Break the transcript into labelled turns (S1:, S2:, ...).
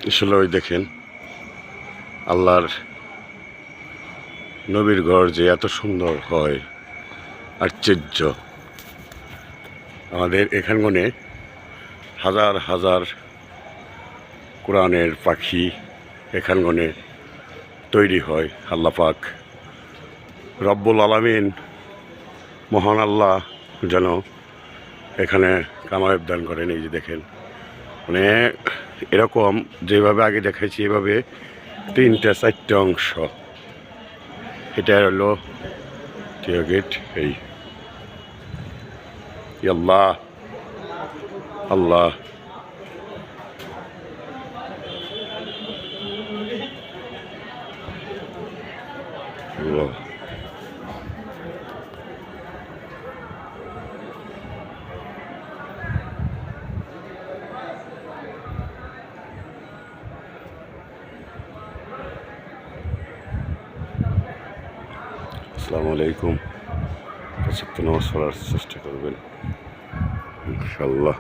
S1: আসলে ওই দেখেন আল্লাহর নবীর ঘর যে এত সুন্দর হয়, আশ্চর্য। আমাদের এখানগনে হাজার হাজার কোরআনের পাখি এখানগনে তৈরি হয়। আল্লাহ পাক রব্বুল আলামিন মহান আল্লাহ যেন এখানে কামায়েব দান করেন। এই যে দেখেন, মানে এরকম যেভাবে আগে দেখাইছি এভাবে 3-4টে অংশ। এটা হলো টিয়া গেট। এই আল্লাহ আল্লাহ আল্লাহ। আসসালামু আলাইকুম। নামাজ পড়ার চেষ্টা করবেন ইনশাআল্লাহ।